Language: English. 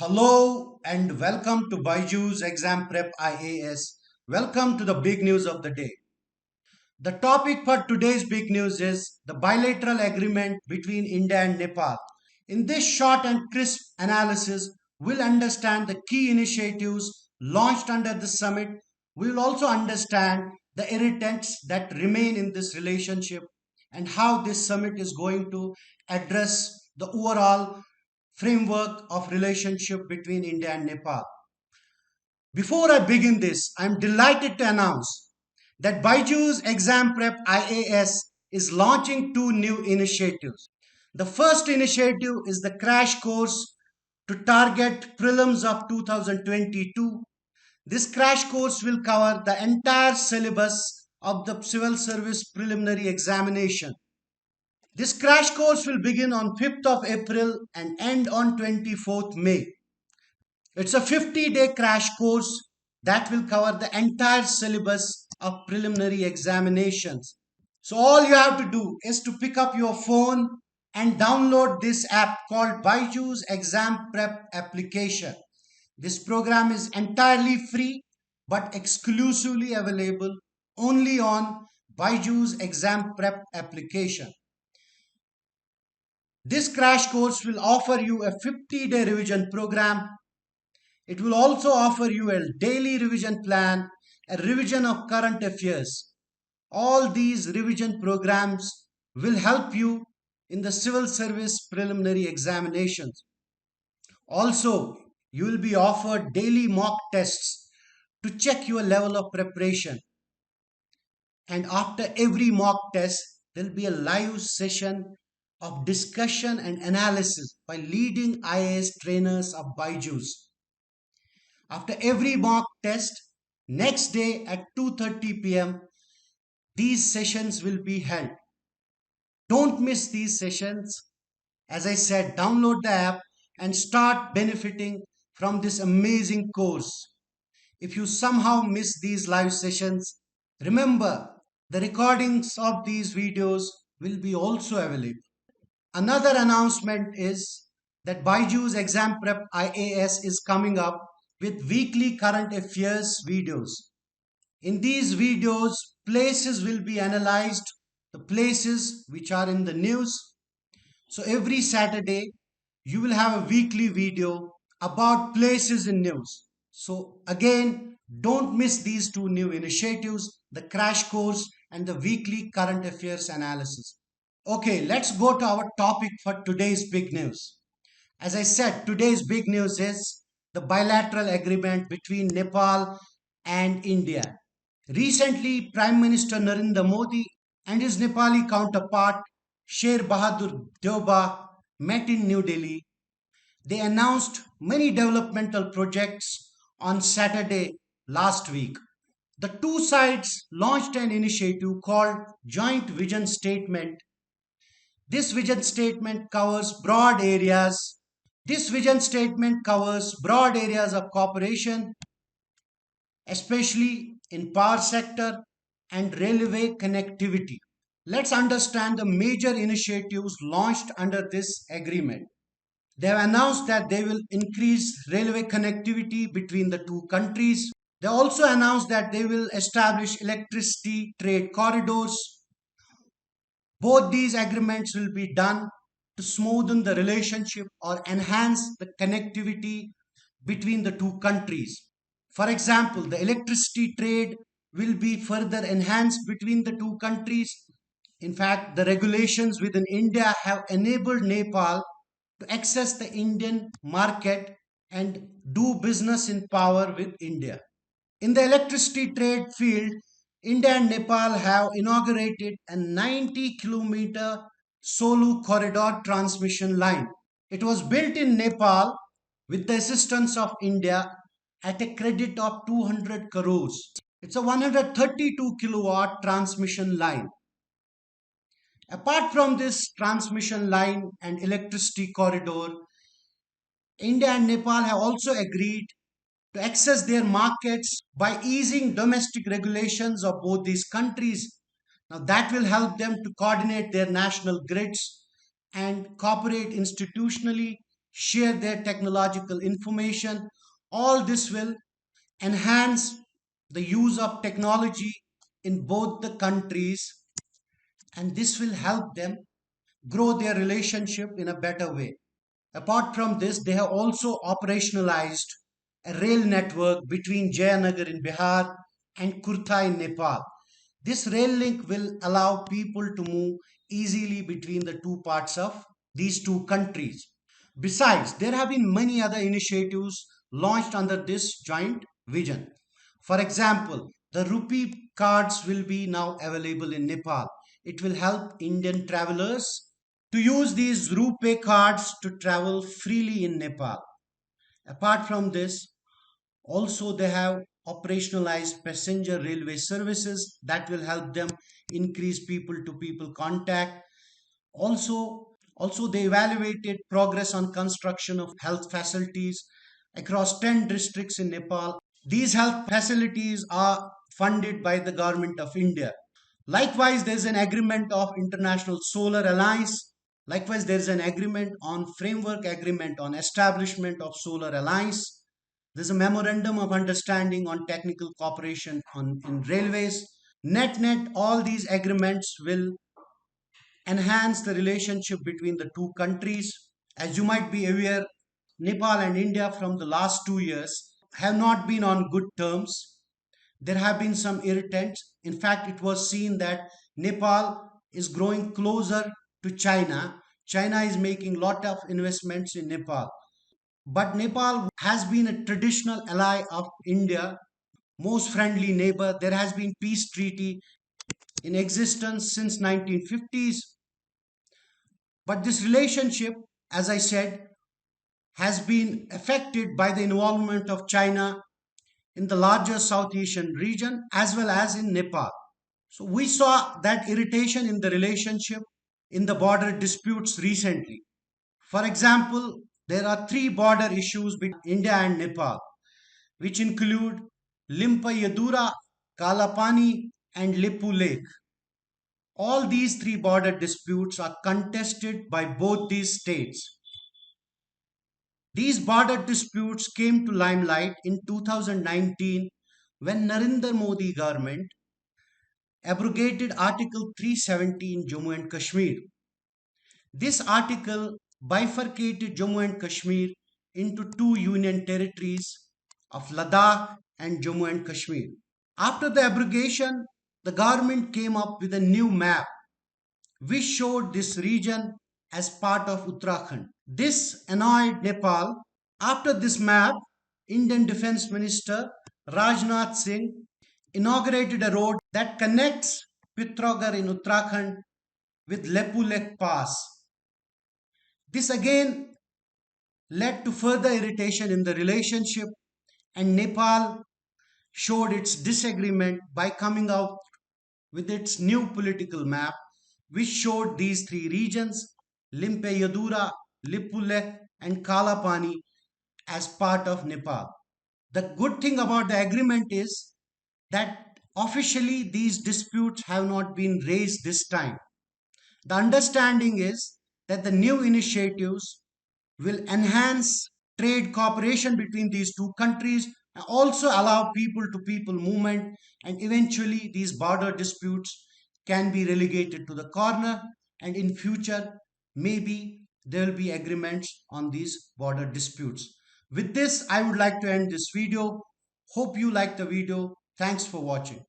Hello and welcome to BYJU'S Exam Prep IAS. Welcome to the big news of the day. The topic for today's big news is the bilateral agreement between India and Nepal. In this short and crisp analysis, we'll understand the key initiatives launched under the summit. We will also understand the irritants that remain in this relationship and how this summit is going to address the overall framework of relationship between India and Nepal. Before I begin this, I am delighted to announce that BYJU'S Exam Prep IAS is launching two new initiatives. The first initiative is the crash course to target prelims of 2022. This crash course will cover the entire syllabus of the Civil Service Preliminary Examination. This crash course will begin on 5th of April and end on 24th May. It's a 50-day crash course that will cover the entire syllabus of preliminary examinations. So all you have to do is to pick up your phone and download this app called BYJU'S Exam Prep application. This program is entirely free but exclusively available only on BYJU'S Exam Prep application. This crash course will offer you a 50-day revision program. It will also offer you a daily revision plan, a revision of current affairs. All these revision programs will help you in the civil service preliminary examinations. Also, you will be offered daily mock tests to check your level of preparation. And after every mock test, there will be a live session of discussion and analysis by leading IAS trainers of BYJU'S. After every mock test, next day at 2:30 p.m., these sessions will be held. Don't miss these sessions. As I said, download the app and start benefiting from this amazing course. If you somehow miss these live sessions, remember the recordings of these videos will be also available. Another announcement is that BYJU'S Exam Prep IAS is coming up with weekly current affairs videos. In these videos, places will be analyzed, the places which are in the news. So every Saturday, you will have a weekly video about places in news. So again, don't miss these two new initiatives, the crash course and the weekly current affairs analysis. Okay, let's go to our topic for today's big news. As I said, today's big news is the bilateral agreement between Nepal and India. Recently, Prime Minister Narendra Modi and his Nepali counterpart Sher Bahadur Deoba met in New Delhi. They announced many developmental projects on Saturday last week. The two sides launched an initiative called Joint Vision Statement. This vision statement covers broad areas. This vision statement covers broad areas of cooperation, especially in power sector and railway connectivity. Let's understand the major initiatives launched under this agreement. They have announced that they will increase railway connectivity between the two countries. They also announced that they will establish electricity trade corridors. Both these agreements will be done to smoothen the relationship or enhance the connectivity between the two countries. For example, the electricity trade will be further enhanced between the two countries. In fact, the regulations within India have enabled Nepal to access the Indian market and do business in power with India. In the electricity trade field, India and Nepal have inaugurated a 90-kilometer Solu Corridor Transmission Line. It was built in Nepal with the assistance of India at a credit of 200 crores. It's a 132 kilowatt transmission line. Apart from this transmission line and electricity corridor, India and Nepal have also agreed to access their markets by easing domestic regulations of both these countries. Now, that will help them to coordinate their national grids and cooperate institutionally share their technological information. All this will enhance the use of technology in both the countries, and this will help them grow their relationship in a better way. Apart from this, they have also operationalized a rail network between Jayanagar in Bihar and Kurtha in Nepal. This rail link will allow people to move easily between the two parts of these two countries. Besides, there have been many other initiatives launched under this joint vision. For example, the Rupee cards will be now available in Nepal. It will help Indian travelers to use these Rupay cards to travel freely in Nepal. Apart from this, also they have operationalized passenger railway services that will help them increase people to people contact. Also they evaluated progress on construction of health facilities across 10 districts in Nepal. These health facilities are funded by the government of India. Likewise, there is an agreement of International Solar Alliance. Likewise, there is an agreement on framework agreement on establishment of Solar Alliance. There is a memorandum of understanding on technical cooperation in railways. Net, all these agreements will enhance the relationship between the two countries. As you might be aware, Nepal and India from the last 2 years have not been on good terms. There have been some irritants. In fact, it was seen that Nepal is growing closer to China. China is making lot of investments in Nepal. But Nepal has been a traditional ally of India, most friendly neighbor. There has been peace treaty in existence since 1950s. But this relationship, as I said, has been affected by the involvement of China in the larger South Asian region as well as in Nepal. So we saw that irritation in the relationship in the border disputes recently. For example, there are three border issues between India and Nepal, which include Limpa-Yadura, Kalapani, and Lipu Lake. All these three border disputes are contested by both these states. These border disputes came to limelight in 2019 when Narendra Modi government abrogated Article 370 in Jammu and Kashmir. This article bifurcated Jammu and Kashmir into two union territories of Ladakh and Jammu and Kashmir. After the abrogation, the government came up with a new map which showed this region as part of Uttarakhand. This annoyed Nepal. After this map, Indian Defence Minister Rajnath Singh inaugurated a road that connects Pithogarh in Uttarakhand with Lepulek Pass. This again led to further irritation in the relationship, and Nepal showed its disagreement by coming out with its new political map, which showed these three regions, Limpe-Yadura, Lipulek, and Kalapani, as part of Nepal. The good thing about the agreement is that officially these disputes have not been raised this time. The understanding is that the new initiatives will enhance trade cooperation between these two countries and also allow people to people movement, and eventually these border disputes can be relegated to the corner, and in future maybe there will be agreements on these border disputes. With this, I would like to end this video. Hope you liked the video. Thanks for watching.